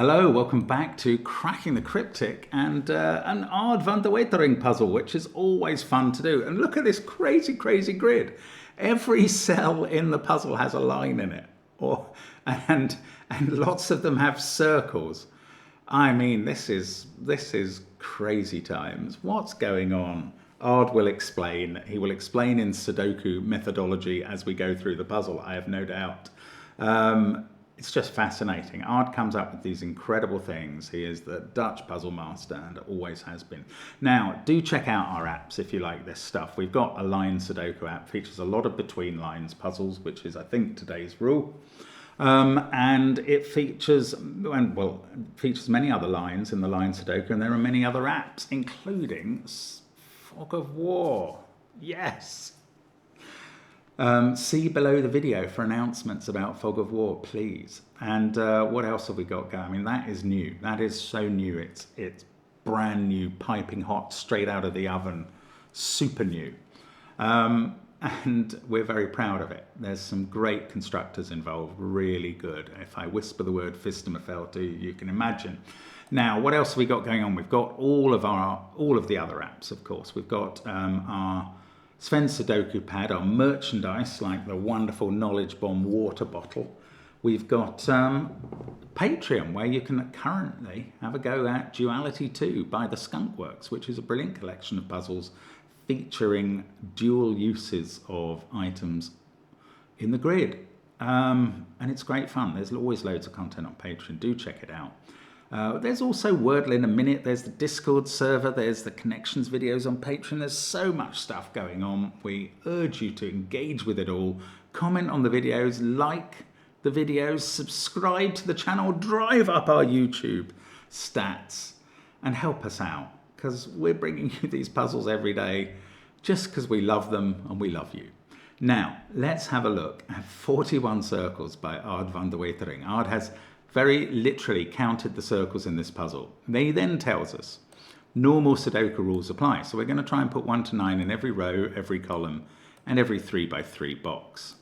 Hello, welcome back to Cracking the Cryptic and an aardvarderwetering puzzle, which is always fun to do. And look at this crazy grid. Every cell in the puzzle has a line in it, and lots of them have circles. I mean, this is crazy times. What's going on? Ard will explain. He will explain in Sudoku methodology as we go through the puzzle, I have no doubt. It's just fascinating. Ard comes up with these incredible things. He is the Dutch puzzle master and always has been. Now, do check out our apps if you like this stuff. We've got a line Sudoku app, features a lot of between lines puzzles, which is, I think, today's rule. And it features many other lines in the line Sudoku, and there are many other apps, including Fog of War. Yes. See below the video for announcements about Fog of War, please. And what else have we got going? I mean, that is new. That is so new. It's brand new, piping hot, straight out of the oven, super new. And we're very proud of it. There's some great constructors involved, really good. If I whisper the word Fistemafel to you, you can imagine. Now, what else have we got going on? We've got all of the other apps, of course. We've got our SVEN'S Sudoku Pad, our merchandise, like the wonderful Knowledge Bomb water bottle. We've got Patreon, where you can currently have a go at Duality 2 by the Skunkworks, which is a brilliant collection of puzzles featuring dual uses of items in the grid. And it's great fun. There's always loads of content on Patreon. Do check it out. There's also Wordle in a Minute, there's the Discord server, there's the connections videos on Patreon. There's so much stuff going on. We urge you to engage with it all. Comment on the videos, like the videos, subscribe to the channel, drive up our YouTube stats and help us out, because we're bringing you these puzzles every day just because we love them and we love you. Now, let's have a look at 41 circles by aardvarderwetering. Ard has very literally counted the circles in this puzzle. He then tells us normal Sudoku rules apply. So we're going to try and put 1 to 9 in every row, every column, and every 3 by 3 box.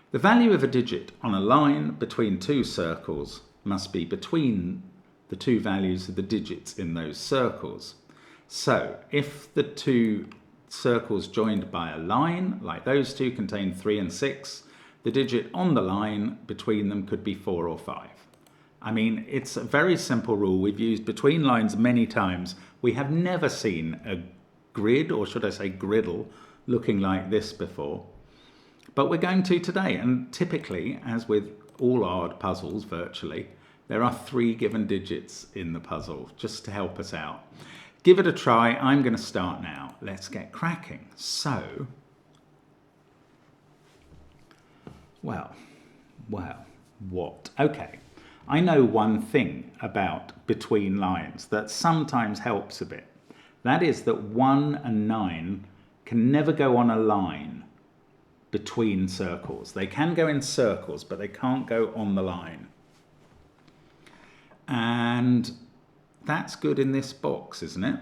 The value of a digit on a line between two circles must be between the two values of the digits in those circles. So if the two circles joined by a line, like those two, contain 3 and 6, the digit on the line between them could be 4 or 5. I mean, it's a very simple rule. We've used between lines many times. We have never seen a grid, or should I say griddle, looking like this before. But we're going to today. And typically, as with all Ard puzzles virtually, there are 3 given digits in the puzzle, just to help us out. Give it a try. I'm going to start now. Let's get cracking. So, well, what? Okay. I know one thing about between lines that sometimes helps a bit. That is that 1 and 9 can never go on a line between circles. They can go in circles, but they can't go on the line. And that's good in this box, isn't it?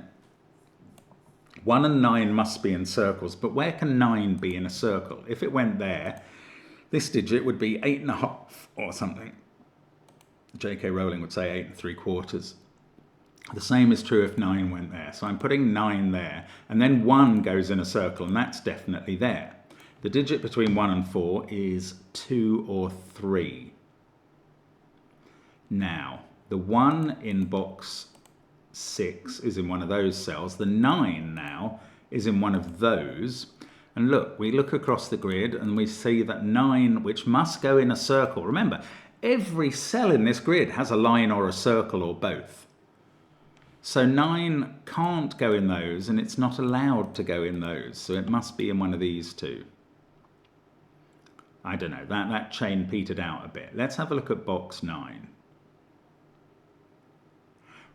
1 and 9 must be in circles, but where can 9 be in a circle? If it went there, this digit would be 8.5 or something. J.K. Rowling would say 8 3/4. The same is true if 9 went there. So I'm putting 9 there, and then 1 goes in a circle, and that's definitely there. The digit between 1 and 4 is 2 or 3. Now, the 1 in box 6 is in one of those cells. The 9 now is in one of those. And look, we look across the grid and we see that 9, which must go in a circle. Remember, every cell in this grid has a line or a circle or both. So 9 can't go in those, and it's not allowed to go in those. So it must be in one of these two. I don't know, that chain petered out a bit. Let's have a look at box 9.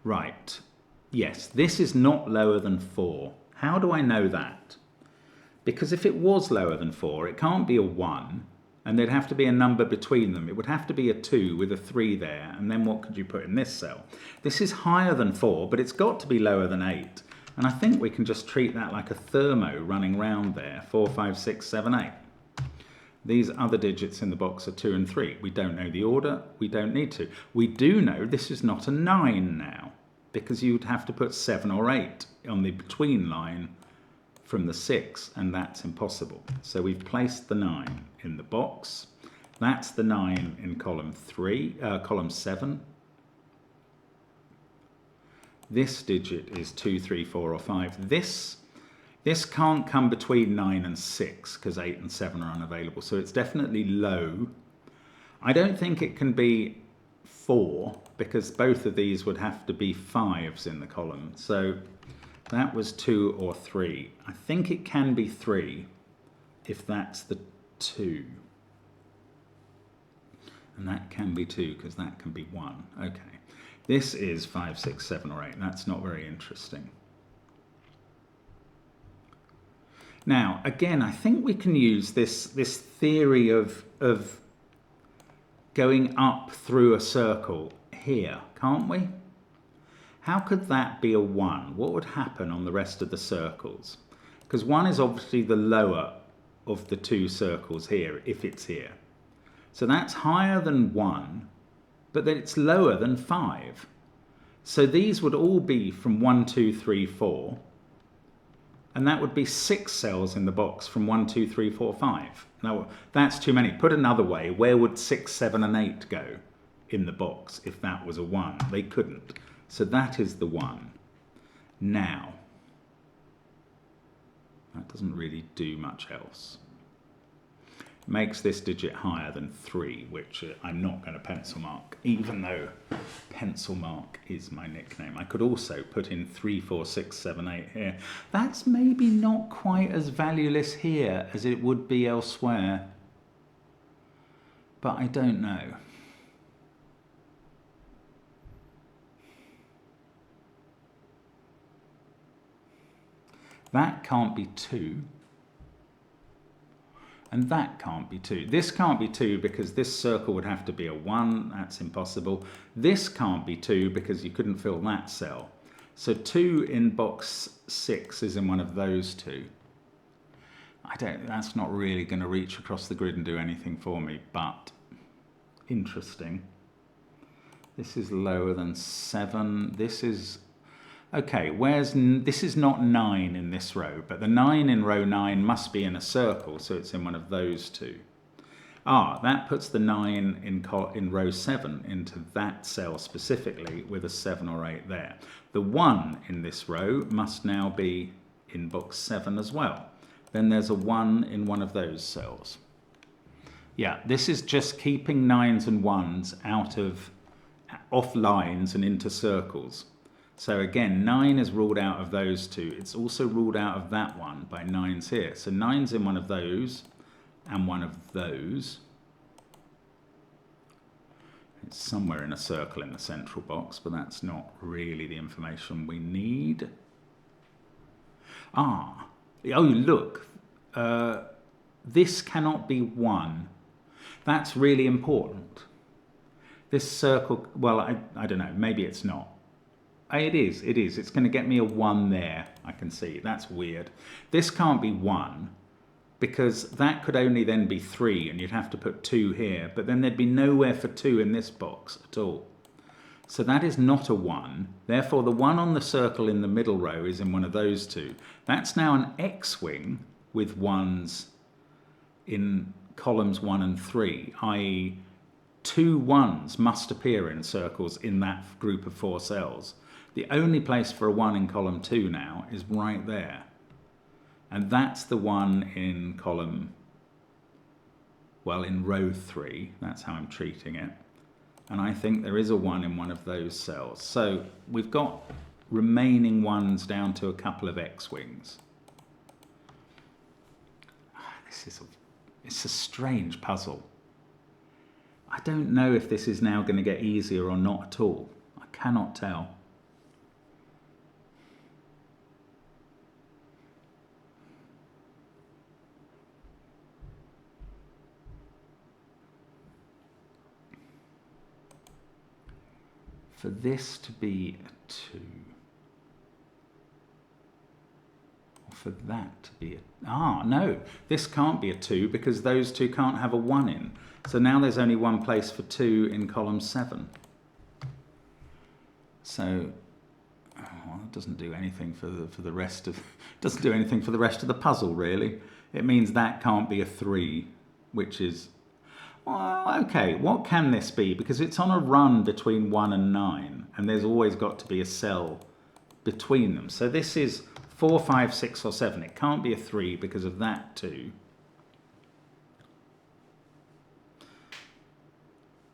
Right, yes, this is not lower than 4. How do I know that? Because if it was lower than 4, it can't be a 1. And there'd have to be a number between them. It would have to be a 2 with a 3 there. And then what could you put in this cell? This is higher than 4, but it's got to be lower than 8. And I think we can just treat that like a thermo running round there. 4, 5, 6, 7, 8. These other digits in the box are 2 and 3. We don't know the order. We don't need to. We do know this is not a 9 now, because you'd have to put 7 or 8 on the between line from the 6, and that's impossible. So we've placed the 9 in the box. That's the 9 in column 7. This digit is 2, 3, 4, or 5. This can't come between 9 and 6 because 8 and 7 are unavailable. So it's definitely low. I don't think it can be 4 because both of these would have to be 5s in the column. So that was 2 or 3. I think it can be 3 if that's the 2. And that can be 2 because that can be 1. Okay. This is 5, 6, 7, or 8. That's not very interesting. Now, again, I think we can use this theory of going up through a circle here, can't we? How could that be a 1? What would happen on the rest of the circles? Because 1 is obviously the lower of the 2 circles here, if it's here. So that's higher than 1, but then it's lower than 5. So these would all be from 1, 2, 3, 4. And that would be 6 cells in the box from 1, 2, 3, 4, 5. Now, that's too many. Put another way, where would 6, 7, and 8 go in the box if that was a 1? They couldn't. So that is the 1. Now, that doesn't really do much else. Makes this digit higher than 3, which I'm not going to pencil mark, even though pencil mark is my nickname. I could also put in 3, 4, 6, 7, 8 here. That's maybe not quite as valueless here as it would be elsewhere, but I don't know. That can't be 2. And that can't be 2. This can't be 2 because this circle would have to be a 1. That's impossible. This can't be 2 because you couldn't fill that cell. So 2 in box 6 is in one of those 2. That's not really going to reach across the grid and do anything for me, but interesting. This is lower than 7. This is... Okay, this is not 9 in this row, but the 9 in row 9 must be in a circle, so it's in one of those 2. That puts the 9 in row 7 into that cell specifically with a 7 or 8 there. The 1 in this row must now be in box 7 as well. Then there's a 1 in one of those cells. Yeah, this is just keeping 9s and 1s off lines and into circles. So again, 9 is ruled out of those 2. It's also ruled out of that one by 9's here. So 9's in one of those and one of those. It's somewhere in a circle in the central box, but that's not really the information we need. Oh look, this cannot be 1. That's really important. This circle, well, I don't know, maybe it's not. It is. It's going to get me a 1 there, I can see. That's weird. This can't be 1 because that could only then be 3 and you'd have to put 2 here, but then there'd be nowhere for 2 in this box at all. So that is not a 1. Therefore, the 1 on the circle in the middle row is in one of those 2. That's now an X-wing with 1s in columns 1 and 3, i.e. 2 1s must appear in circles in that group of 4 cells. The only place for a 1 in column 2 now is right there. And that's the 1 in column, well, in row 3. That's how I'm treating it. And I think there is a 1 in one of those cells. So we've got remaining 1s down to a couple of X-wings. It's a strange puzzle. I don't know if this is now going to get easier or not at all. I cannot tell. For this to be a 2, for that to be no, this can't be a 2 because those two can't have a 1 in. So now there's only one place for 2 in column 7. So it doesn't do anything for the rest of doesn't do anything for the rest of the puzzle really. It means that can't be a 3, which is, well, okay, what can this be? Because it's on a run between 1 and 9, and there's always got to be a cell between them. So this is 4, 5, 6 or 7. It can't be a 3 because of that 2.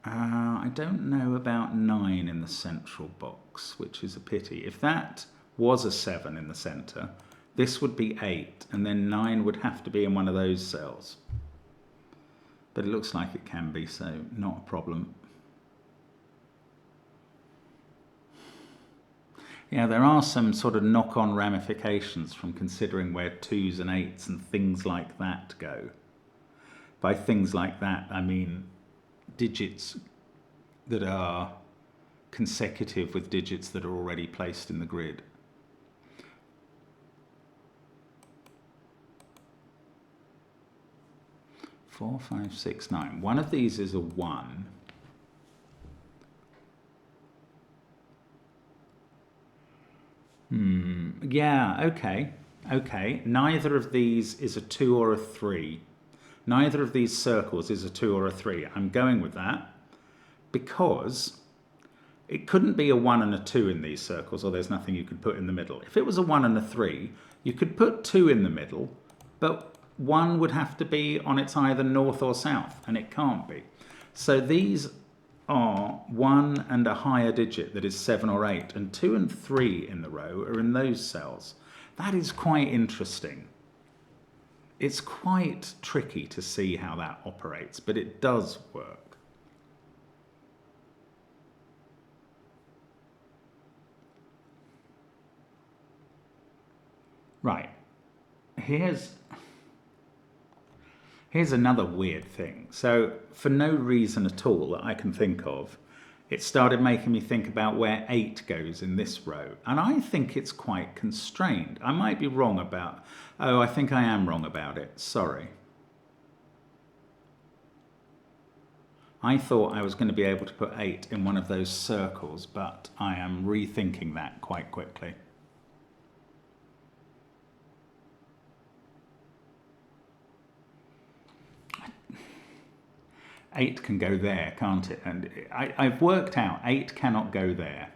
I don't know about 9 in the central box, which is a pity. If that was a 7 in the centre, this would be 8, and then 9 would have to be in one of those cells. But it looks like it can be, so not a problem. Yeah, there are some sort of knock-on ramifications from considering where 2s and 8s and things like that go. By things like that, I mean digits that are consecutive with digits that are already placed in the grid. Four, 5, 6, 9. One of these is a 1. Yeah, okay. Okay. Neither of these is a 2 or a 3. Neither of these circles is a 2 or a 3. I'm going with that because it couldn't be a 1 and a 2 in these circles, or there's nothing you could put in the middle. If it was a 1 and a 3, you could put 2 in the middle, but 1 would have to be on its either north or south, and it can't be. So these are 1 and a higher digit that is 7 or 8, and 2 and 3 in the row are in those cells. That is quite interesting. It's quite tricky to see how that operates, but it does work. Right, here's another weird thing. So for no reason at all that I can think of, it started making me think about where 8 goes in this row. And I think it's quite constrained. I might be wrong about, I think I am wrong about it. Sorry. I thought I was going to be able to put 8 in one of those circles, but I am rethinking that quite quickly. Eight can go there, can't it? And I've worked out 8 cannot go there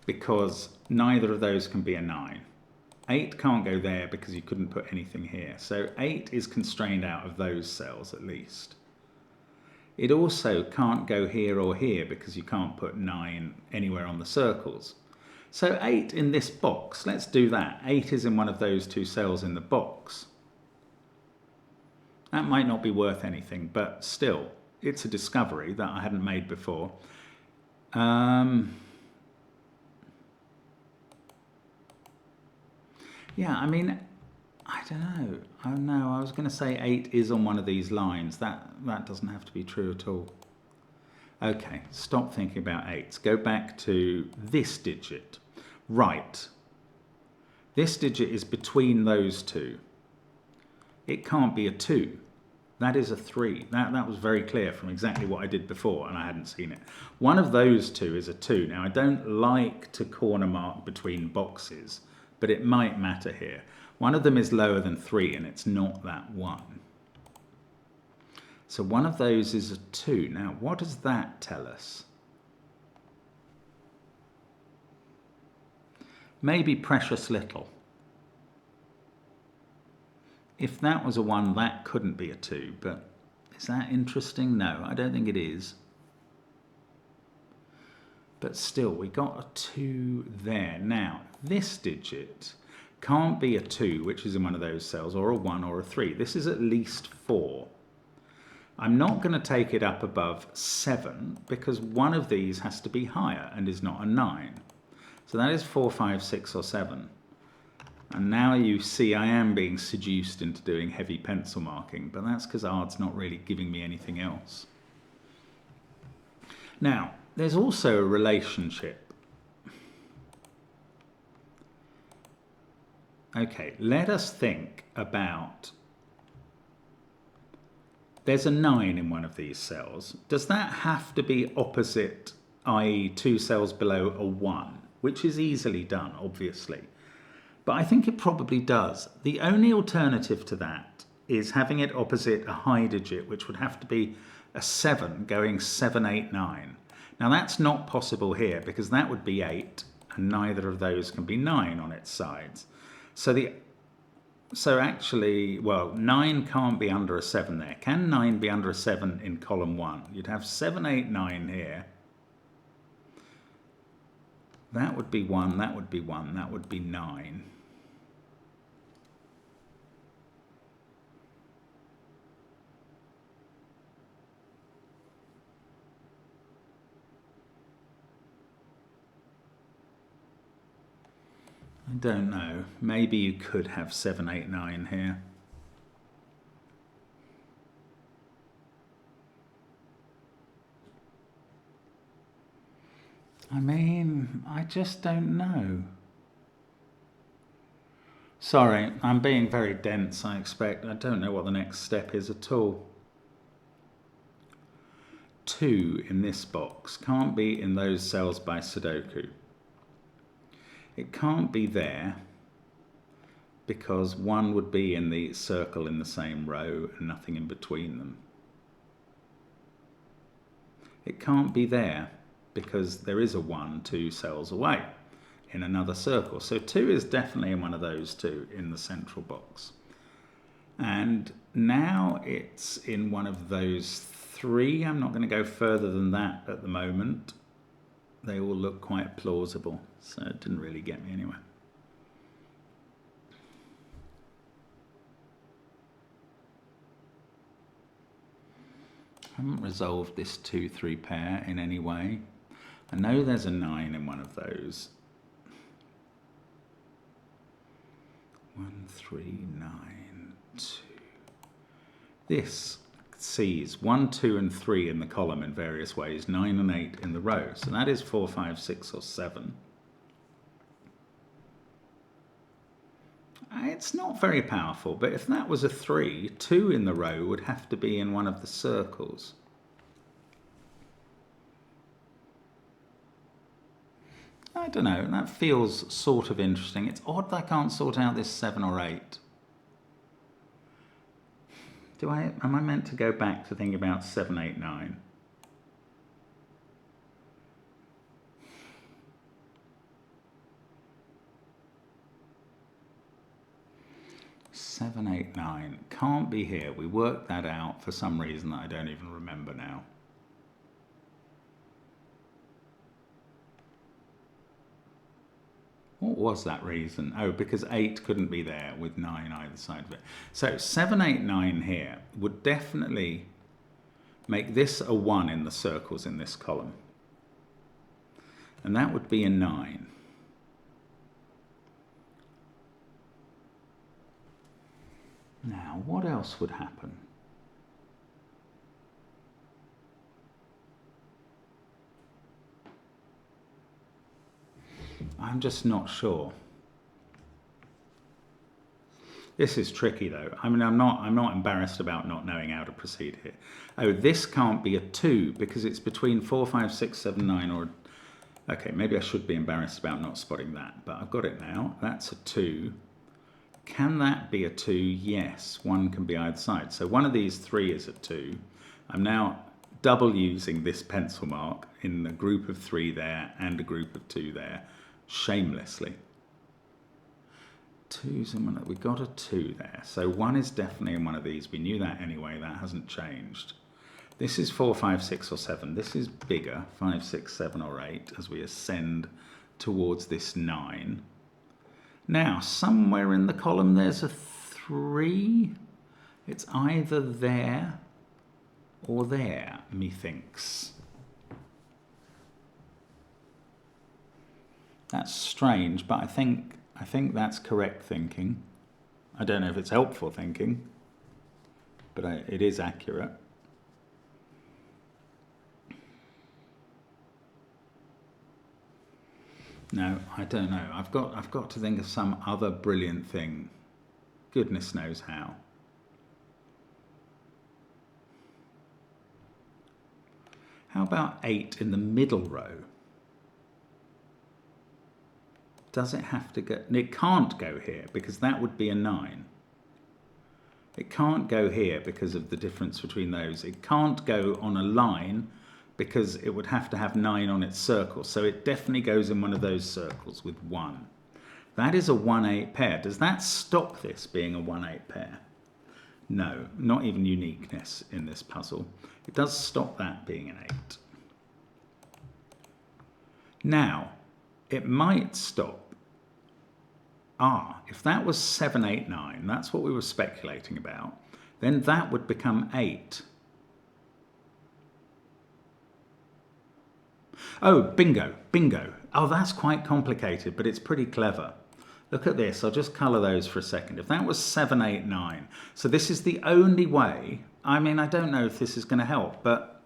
because neither of those can be a 9. 8 can't go there because you couldn't put anything here. So 8 is constrained out of those cells at least. It also can't go here or here because you can't put 9 anywhere on the circles. So 8 in this box, let's do that. 8 is in one of those 2 cells in the box. That might not be worth anything, but still, it's a discovery that I hadn't made before. Yeah, I mean, I don't know. Oh no, I was going to say 8 is on one of these lines. That doesn't have to be true at all. Okay, stop thinking about 8s. Go back to this digit. Right. This digit is between those 2. It can't be a 2. That is a 3. That was very clear from exactly what I did before, and I hadn't seen it. One of those 2 is a 2. Now, I don't like to corner mark between boxes, but it might matter here. One of them is lower than 3, and it's not that 1. So one of those is a 2. Now, what does that tell us? Maybe precious little. If that was a 1, that couldn't be a 2, but is that interesting? No, I don't think it is. But still, we got a 2 there. Now, this digit can't be a 2, which is in one of those cells, or a 1 or a 3. This is at least 4. I'm not going to take it up above 7 because one of these has to be higher and is not a 9. So that is 4, 5, 6 or 7. And now you see I am being seduced into doing heavy pencil marking, but that's because Ard's not really giving me anything else. Now, there's also a relationship. Okay, let us think about, there's a 9 in one of these cells. Does that have to be opposite, i.e. 2 cells below a 1? Which is easily done, obviously. But I think it probably does. The only alternative to that is having it opposite a high digit, which would have to be a 7 going 7, 8, 9. Now that's not possible here because that would be 8 and neither of those can be 9 on its sides. So actually, well, 9 can't be under a 7 there. Can 9 be under a 7 in column 1? You'd have 7, 8, 9 here. That would be 1, that would be 1, that would be 9. I don't know. Maybe you could have 7, 8, 9 here. I mean, I just don't know. Sorry, I'm being very dense, I expect. I don't know what the next step is at all. 2 in this box can't be in those cells by Sudoku. It can't be there because 1 would be in the circle in the same row and nothing in between them. It can't be there because there is a 1 2 cells away in another circle. So 2 is definitely in one of those 2 in the central box. And now it's in one of those 3. I'm not going to go further than that at the moment. They all look quite plausible, so it didn't really get me anywhere. I haven't resolved this 2-3 pair in any way. I know there's a 9 in one of those. 1, 3, 9, 2. This sees 1, 2 and 3 in the column in various ways, 9 and 8 in the row. So that is 4, 5, 6 or 7. It's not very powerful, but if that was a 3, 2 in the row would have to be in one of the circles. I don't know, that feels sort of interesting. It's odd that I can't sort out this 7 or 8. Am I meant to go back to thinking about 7, 8, 9? Seven, 8, 9 can't be here. We worked that out for some reason that I don't even remember now. What was that reason? Oh, because 8 couldn't be there with 9 either side of it. So 7, 8, 9 here would definitely make this a 1 in the circles in this column. And that would be a 9. Now, what else would happen? I'm just not sure. This is tricky though. I mean, I'm not embarrassed about not knowing how to proceed here. Oh, this can't be a 2 because it's between 4, 5, 6, 7, 9 or... Okay, maybe I should be embarrassed about not spotting that, but I've got it now. That's a 2. Can that be a 2? Yes, 1 can be either side. So one of these 3 is a 2. I'm now double using this pencil mark in a group of 3 there and a group of 2 there, shamelessly. 2's in one, we got a 2 there. So 1 is definitely in one of these. We knew that anyway, that hasn't changed. This is 4, 5, 6 or 7. This is bigger, 5, 6, 7 or 8 as we ascend towards this 9. Now, somewhere in the column there's a 3. It's either there or there, methinks. That's strange, but I think that's correct thinking. I don't know if it's helpful thinking, but it is accurate. No, I don't know. I've got to think of some other brilliant thing. Goodness knows how. How about 8 in the middle row? Does it have to go? It can't go here because that would be a 9. It can't go here because of the difference between those. It can't go on a line because it would have to have 9 on its circle. So it definitely goes in one of those circles with 1. That is a 1-8 pair. Does that stop this being a 1-8 pair? No, not even uniqueness in this puzzle. It does stop that being an 8. Now, it might stop. If that was 7, 8, 9, that's what we were speculating about, then that would become 8. Oh, bingo, bingo. Oh, that's quite complicated, but it's pretty clever. Look at this. I'll just colour those for a second. If that was 7, 8, 9, so this is the only way. I mean, I don't know if this is going to help, but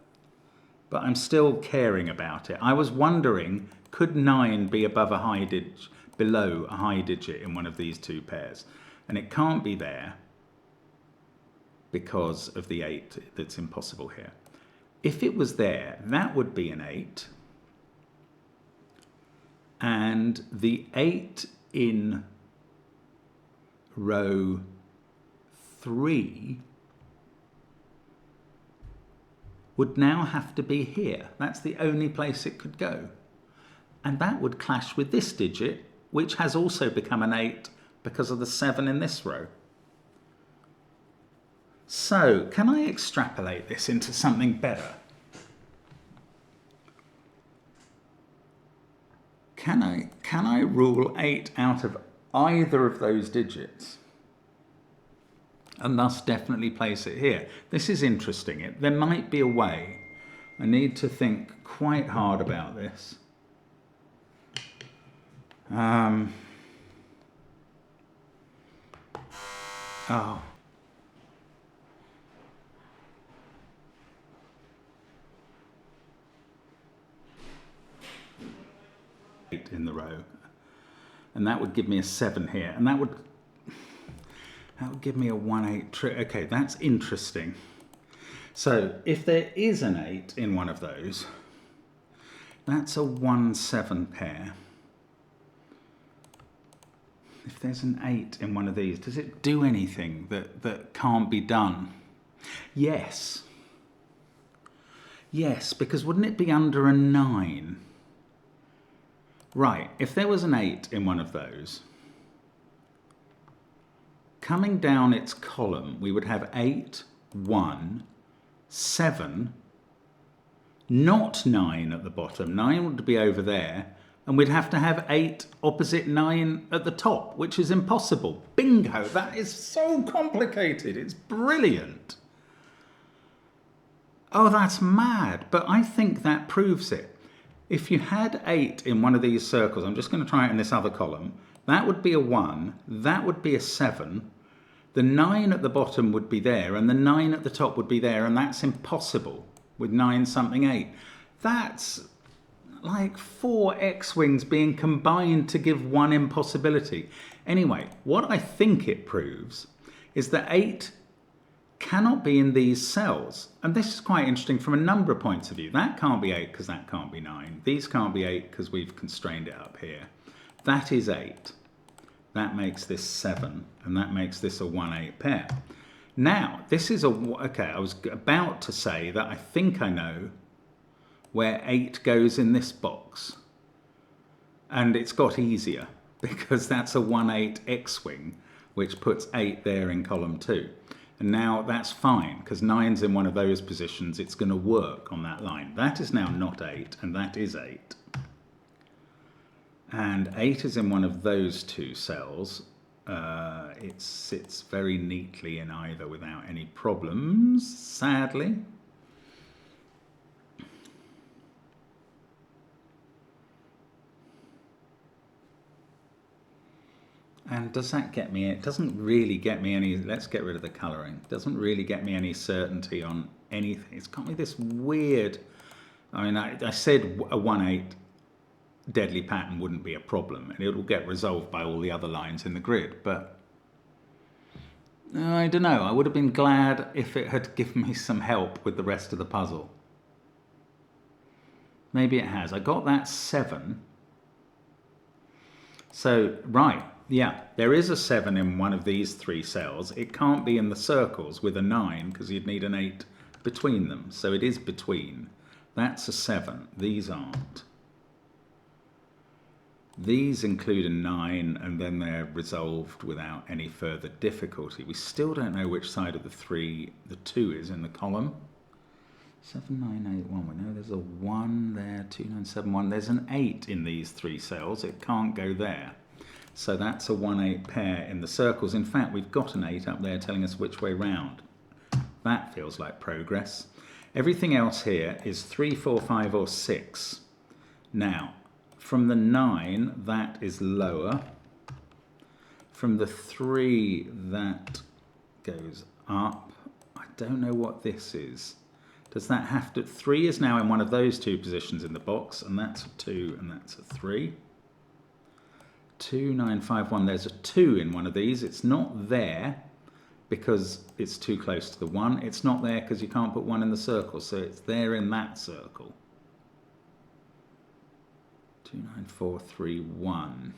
I'm still caring about it. I was wondering, could 9 be above a high digit, below a high digit in one of these two pairs? And it can't be there because of the 8 that's impossible here. If it was there, that would be an 8. And the 8 in row 3 would now have to be here. That's the only place it could go. And that would clash with this digit, which has also become an 8 because of the 7 in this row. So, can I extrapolate this into something better? Can I rule 8 out of either of those digits? And thus definitely place it here. This is interesting. There might be a way. I need to think quite hard about this. In the row, and that would give me a 7 here, and that would give me a 1-8 trick. Okay, that's interesting. So if there is an 8 in one of those, that's a 1-7 pair. If there's an 8 in one of these, does it do anything that can't be done? Yes. Yes, because wouldn't it be under a 9? Right, if there was an 8 in one of those, coming down its column, we would have 8, 1, 7, not 9 at the bottom. 9 would be over there, and we'd have to have 8 opposite 9 at the top, which is impossible. Bingo! That is so complicated. It's brilliant. Oh, that's mad, but I think that proves it. If you had 8 in one of these circles, I'm just going to try it in this other column, that would be a 1, that would be a 7, the 9 at the bottom would be there, and the 9 at the top would be there, and that's impossible with 9 something 8. That's like 4 X-wings being combined to give one impossibility. Anyway, what I think it proves is that 8 cannot be in these cells. And this is quite interesting from a number of points of view. That can't be 8 because that can't be 9. These can't be 8 because we've constrained it up here. That is 8. That makes this 7. And that makes this a 1-8 pair. Now, this is okay, I was about to say that I think I know where 8 goes in this box. And it's got easier because that's a 1-8 X-wing, which puts 8 there in column 2. And now that's fine, because 9's in one of those positions. It's going to work on that line. That is now not 8, and that is 8. And 8 is in one of those two cells. It sits very neatly in either without any problems, sadly. And does that get me? It doesn't really get me any. Let's get rid of the colouring. It doesn't really get me any certainty on anything. It's got me this weird. I mean, I said a 1-8 deadly pattern wouldn't be a problem, and it will get resolved by all the other lines in the grid. But I don't know, I would have been glad if it had given me some help with the rest of the puzzle. Maybe it has. I got that 7. So, right, yeah, there is a 7 in one of these 3 cells. It can't be in the circles with a 9 because you'd need an 8 between them. So it is between. That's a 7. These aren't. These include a 9, and then they're resolved without any further difficulty. We still don't know which side of the 2 is in the column. 7981, we know there's a 1 there, 2971. There's an 8 in these 3 cells. It can't go there. So that's a 1-8 pair in the circles. In fact, we've got an 8 up there telling us which way round. That feels like progress. Everything else here is 3, 4, 5, or 6. Now, from the 9, that is lower. From the 3, that goes up. I don't know what this is. Does that have to... 3 is now in one of those 2 positions in the box, and that's a 2, and that's a 3. 2, 9, 5, 1. There's a 2 in one of these. It's not there because it's too close to the 1. It's not there because you can't put 1 in the circle, so it's there in that circle. 2, 9, 4, 3, 1.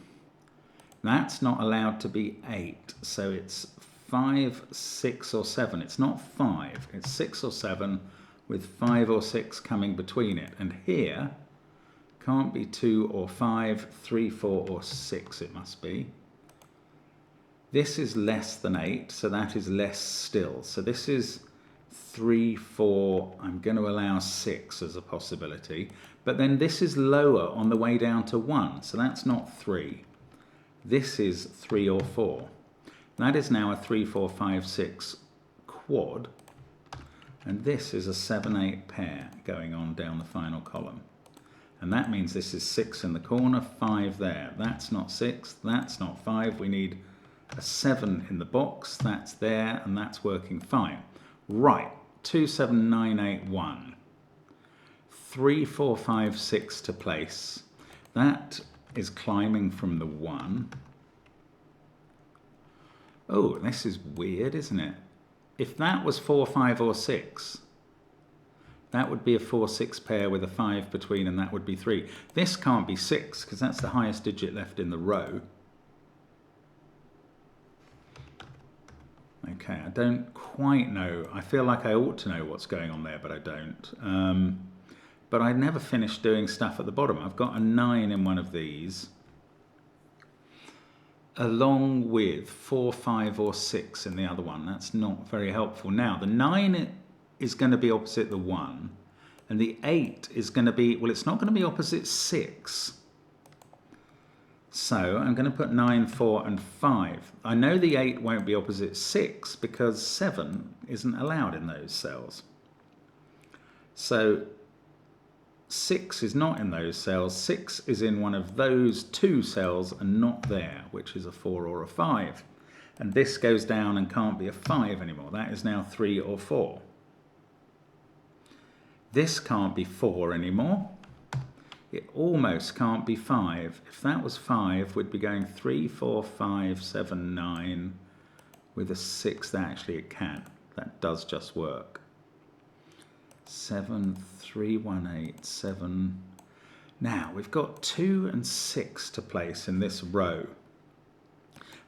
That's not allowed to be 8, so it's 5, 6, or 7. It's not 5. It's 6 or 7 with 5 or 6 coming between it. And here, can't be 2 or 5, 3, 4, or 6 it must be. This is less than 8, so that is less still. So this is 3, 4, I'm going to allow 6 as a possibility. But then this is lower on the way down to 1, so that's not 3. This is 3 or 4. That is now a 3, 4, 5, 6 quad. And this is a 7, 8 pair going on down the final column. And that means this is 6 in the corner, 5 there. That's not 6, that's not 5. We need a 7 in the box, that's there, and that's working fine. Right, 2, 7, 9, 8, 1. 3, 4, 5, 6 to place. That is climbing from the 1. Oh, this is weird, isn't it? If that was 4, 5, or 6, that would be a 4, 6 pair with a 5 between, and that would be 3. This can't be 6, because that's the highest digit left in the row. Okay, I don't quite know. I feel like I ought to know what's going on there, but I don't. But I never finished doing stuff at the bottom. I've got a 9 in one of these, along with 4, 5, or 6 in the other one. That's not very helpful. Now, the 9 is going to be opposite the 1, and the 8 is going to be, well, it's not going to be opposite 6. So I'm going to put 9, 4, and 5. I know the 8 won't be opposite 6 because 7 isn't allowed in those cells. So 6 is not in those cells. 6 is in one of those 2 cells and not there, which is a 4 or a 5. And this goes down and can't be a 5 anymore. That is now 3 or 4. This can't be 4 anymore. It almost can't be 5. If that was 5, we'd be going 3, 4, 5, 7, 9 with a 6. Actually, it can. That does just work. 7, 3, 1, 8, 7. Now, we've got 2 and 6 to place in this row.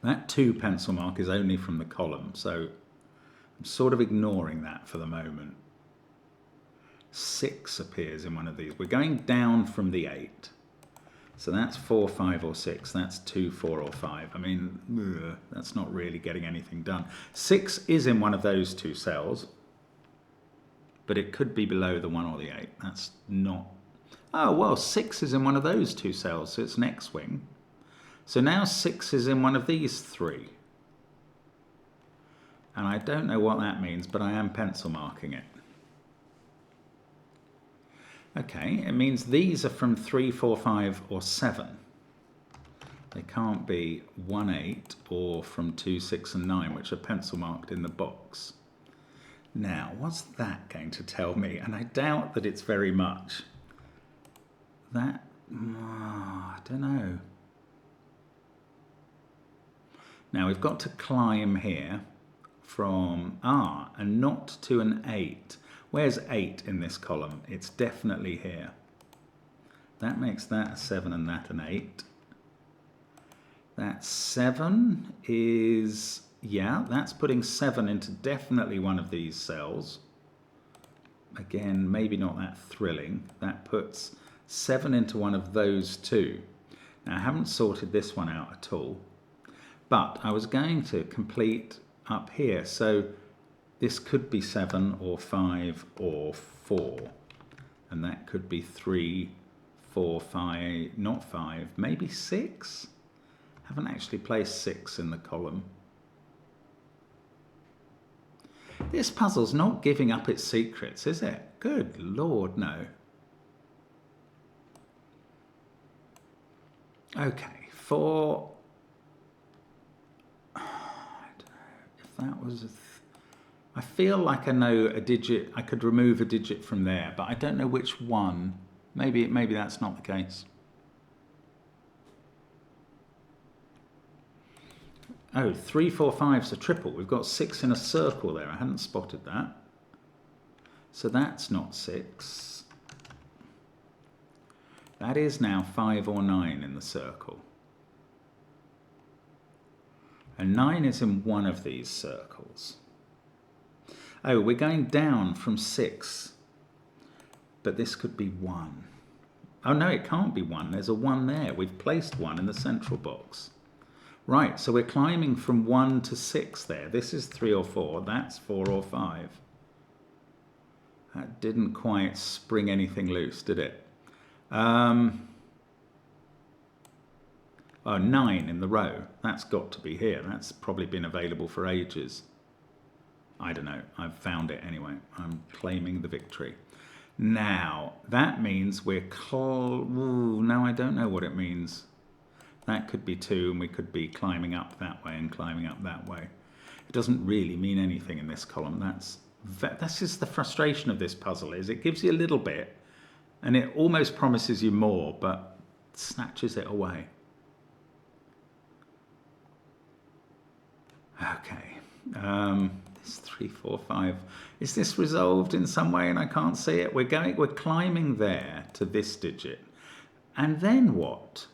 That 2 pencil mark is only from the column, so I'm sort of ignoring that for the moment. 6 appears in one of these. We're going down from the 8. So that's 4, 5, or 6. That's 2, 4, or 5. I mean, that's not really getting anything done. 6 is in one of those 2 cells, but it could be below the 1 or the 8. That's not... Oh, well, 6 is in one of those 2 cells, so it's an X-wing. So now 6 is in one of these 3. And I don't know what that means, but I am pencil marking it. Okay, it means these are from 3, 4, 5, or 7. They can't be 1, 8, or from 2, 6, and 9, which are pencil marked in the box. Now, what's that going to tell me? And I doubt that it's very much. That I don't know. Now we've got to climb here from a not to an 8. Where's 8 in this column? It's definitely here. That makes that a 7 and that an 8. That 7 is, yeah, that's putting 7 into definitely one of these cells. Again, maybe not that thrilling. That puts 7 into one of those two. Now I haven't sorted this one out at all, but I was going to complete up here. So this could be 7 or 5 or 4. And that could be 3, 4, 5, not 5, maybe 6. Haven't actually placed 6 in the column. This puzzle's not giving up its secrets, is it? Good Lord, no. Okay, for... I don't know if that was a... I feel like I know a digit, I could remove a digit from there, but I don't know which one. Maybe that's not the case. Oh, 3, 4, 5's a triple. We've got 6 in a circle there. I hadn't spotted that. So that's not 6. That is now 5 or 9 in the circle. And 9 is in one of these circles. Oh, we're going down from 6. But this could be 1. Oh no, it can't be 1. There's a 1 there. We've placed 1 in the central box. Right, so we're climbing from 1 to 6 there. This is 3 or 4. That's 4 or 5. That didn't quite spring anything loose, did it? Oh, 9 in the row. That's got to be here. That's probably been available for ages. I don't know. I've found it anyway. I'm claiming the victory. Now, that means we're... no, I don't know what it means. That could be 2, and we could be climbing up that way and climbing up that way. It doesn't really mean anything in this column. That's just the frustration of this puzzle, is it gives you a little bit, and it almost promises you more, but snatches it away. Okay. This 3, 4, 5. Is this resolved in some way and I can't see it? We're climbing there to this digit. And then what?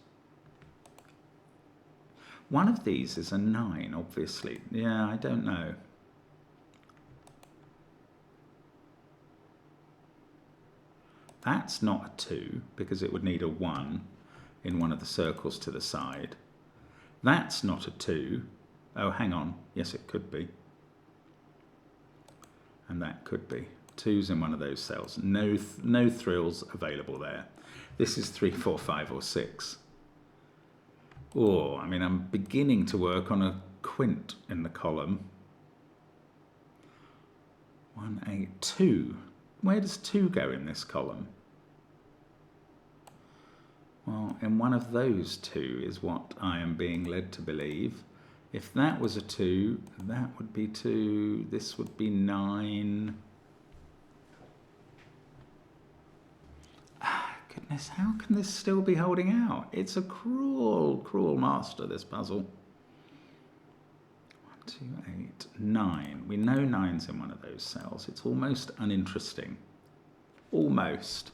One of these is a 9, obviously. Yeah, I don't know. That's not a 2, because it would need a 1 in one of the circles to the side. That's not a 2. Oh, hang on. Yes, it could be. And that could be. 2's in one of those cells. No thrills available there. This is 3, 4, 5, or 6. Oh, I mean, I'm beginning to work on a quint in the column. 1, 8, 2. Where does 2 go in this column? Well, in one of those 2 is what I am being led to believe. If that was a 2, that would be 2. This would be 9. Goodness, how can this still be holding out? It's a cruel, cruel master, this puzzle. 1, 2, 8, 9. We know 9's in one of those cells. It's almost uninteresting. Almost.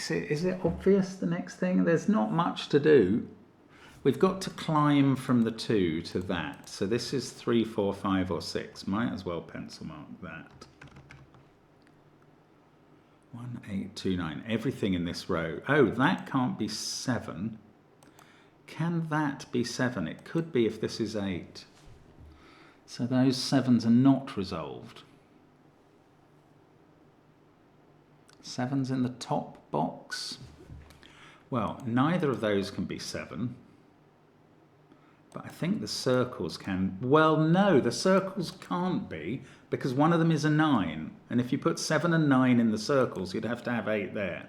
Is it obvious, the next thing? There's not much to do. We've got to climb from the 2 to that. So this is 3, 4, 5, or 6. Might as well pencil mark that. 1, 8, 2, 9. Everything in this row. Oh, that can't be 7. Can that be 7? It could be if this is 8. So those 7s are not resolved. 7's in the top box. Well, neither of those can be 7. But I think the circles can... Well, no, the circles can't be, because one of them is a 9. And if you put 7 and 9 in the circles, you'd have to have 8 there.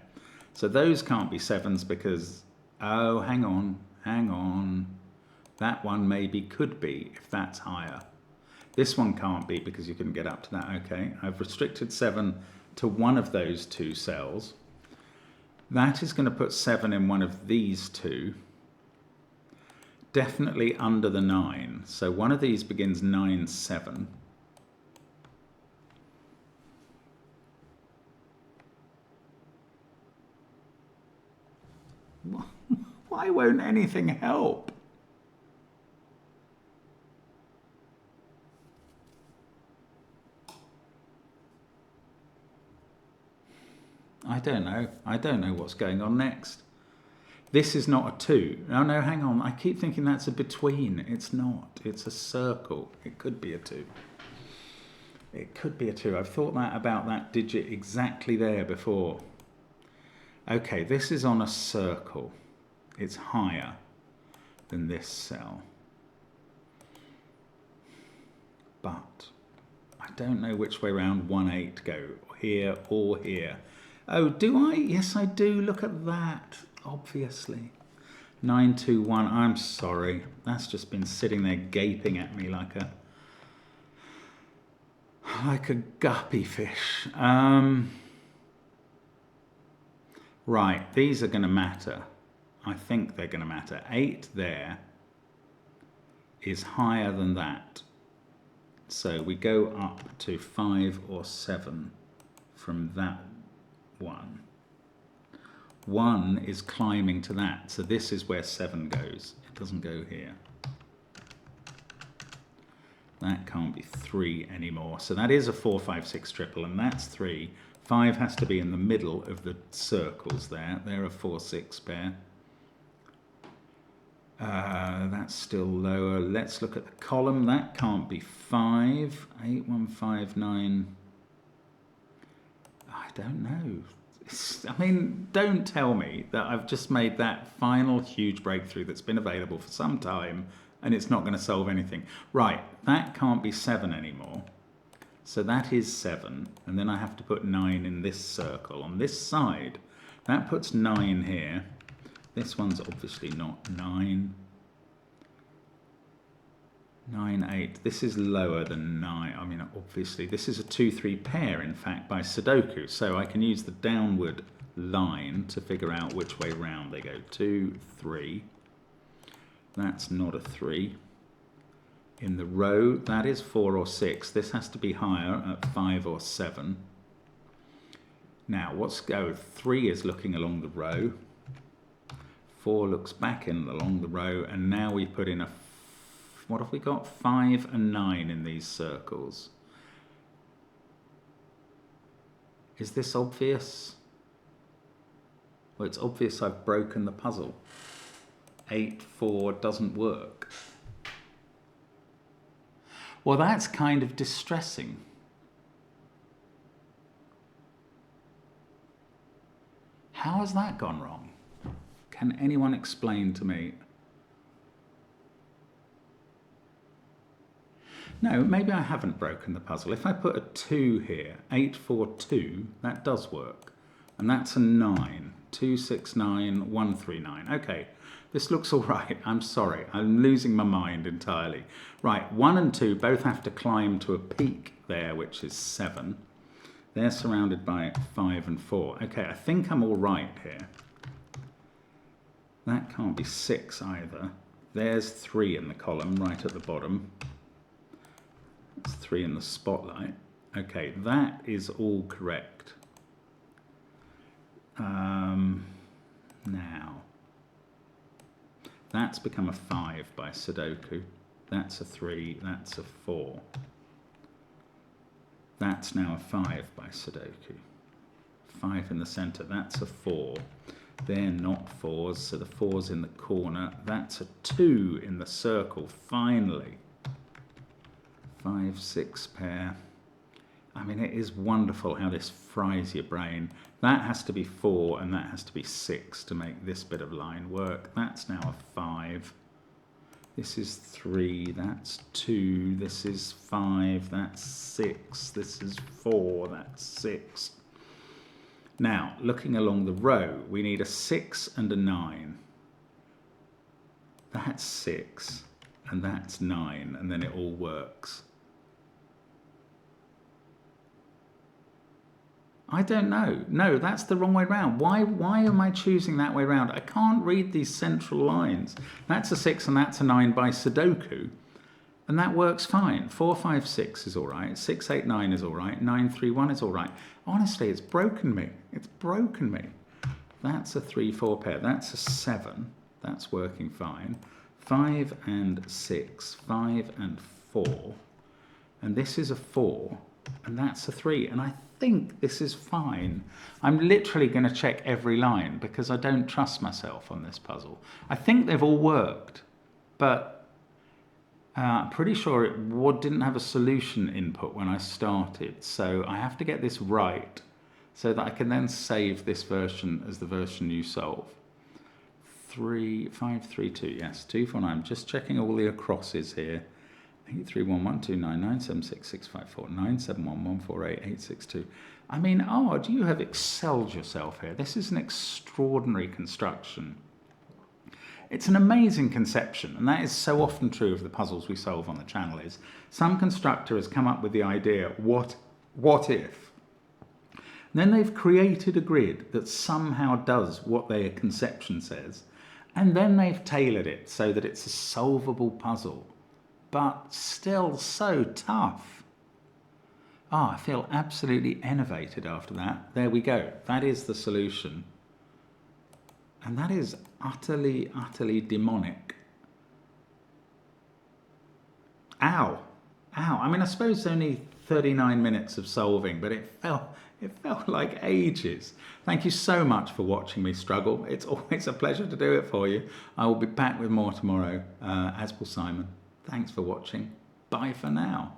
So those can't be 7s because... Oh, hang on. That one maybe could be, if that's higher. This one can't be because you couldn't get up to that. Okay, I've restricted 7 to one of those 2 cells. That is going to put 7 in one of these 2. Definitely under the 9. So one of these begins 9, 7. Why won't anything help? I don't know. I don't know what's going on next. This is not a 2. Oh no, hang on. I keep thinking that's a between. It's not. It's a circle. It could be a 2. It could be a 2. I've thought that about that digit exactly there before. Okay, this is on a circle. It's higher than this cell. But I don't know which way round 1, 8 go. Here or here. Oh, do I? Yes, I do. Look at that. Obviously. 9, 2, 1. I'm sorry. That's just been sitting there gaping at me like a guppy fish. Right, these are going to matter. I think they're going to matter. 8 there is higher than that. So we go up to 5 or 7 from that one. 1 is climbing to that. So this is where 7 goes. It doesn't go here. That can't be 3 anymore. So that is a 4, 5, 6 triple, and that's 3. 5 has to be in the middle of the circles there. They're a 4, 6 pair. That's still lower. Let's look at the column. That can't be 5. 8, 1, 5, 9. I don't know. I mean, don't tell me that I've just made that final huge breakthrough that's been available for some time and it's not going to solve anything. Right, that can't be 7 anymore. So that is 7, and then I have to put 9 in this circle. On this side, that puts 9 here. This one's obviously not 9. 9, 8. This is lower than 9. I mean, obviously, this is a 2, 3 pair, in fact, by Sudoku. So I can use the downward line to figure out which way round they go. 2, 3. That's not a 3. In the row, that is 4 or 6. This has to be higher at 5 or 7. Now, let's go. 3 is looking along the row. 4 looks back in along the row. And now we put in a, what have we got? 5 and 9 in these circles. Is this obvious? Well, it's obvious I've broken the puzzle. 8, 4 doesn't work. Well, that's kind of distressing. How has that gone wrong? Can anyone explain to me? No, maybe I haven't broken the puzzle. If I put a 2 here, 8, 4, 2, that does work. And that's a 9. 2, 6, 9, 1, 3, 9. Okay, this looks all right. I'm sorry. I'm losing my mind entirely. Right, 1 and 2 both have to climb to a peak there, which is 7. They're surrounded by 5 and 4. Okay, I think I'm all right here. That can't be 6 either. There's 3 in the column right at the bottom. That's 3 in the spotlight. Okay, that is all correct. Now, that's become a 5 by Sudoku. That's a 3, that's a 4. That's now a 5 by Sudoku. 5 in the center, that's a 4. They're not 4s, so the 4's in the corner. That's a 2 in the circle, finally. 5, 6 pair. I mean, it is wonderful how this fries your brain. That has to be 4 and that has to be 6 to make this bit of line work. That's now a 5. This is 3, that's 2, this is 5, that's 6, this is 4, that's 6. Now, looking along the row, we need a 6 and a 9. That's 6 and that's 9, and then it all works. I don't know. No, that's the wrong way round. Why am I choosing that way round? I can't read these central lines. That's a 6 and that's a 9 by Sudoku. And that works fine. 4, 5, 6 is all right. 6, 8, 9 is all right. 9, 3, 1 is all right. Honestly, it's broken me. It's broken me. That's a 3, 4 pair. That's a 7. That's working fine. 5 and 6. 5 and 4. And this is a 4. And that's a 3. And I think this is fine. I'm literally going to check every line because I don't trust myself on this puzzle. I think they've all worked, but I'm pretty sure it didn't have a solution input when I started. So I have to get this right so that I can then save this version as the version you solve. 3, 5, 3, 2, yes, 2, 4, 9. Just checking all the acrosses here. 8, 3, 1, 1, 2, 9, 9, 7, 6, 6, 5, 4, 9, 7, 1, 1, 4, 8, 8, 6, 2. I mean, Ard, you have excelled yourself here. This is an extraordinary construction. It's an amazing conception, and that is so often true of the puzzles we solve on the channel, is some constructor has come up with the idea, what if? And then they've created a grid that somehow does what their conception says, and then they've tailored it so that it's a solvable puzzle, but still so tough. I feel absolutely enervated after that. There we go. That is the solution. And that is utterly, utterly demonic. Ow. Ow. I mean, I suppose it's only 39 minutes of solving, but it felt like ages. Thank you so much for watching me struggle. It's always a pleasure to do it for you. I will be back with more tomorrow, as will Simon. Thanks for watching. Bye for now.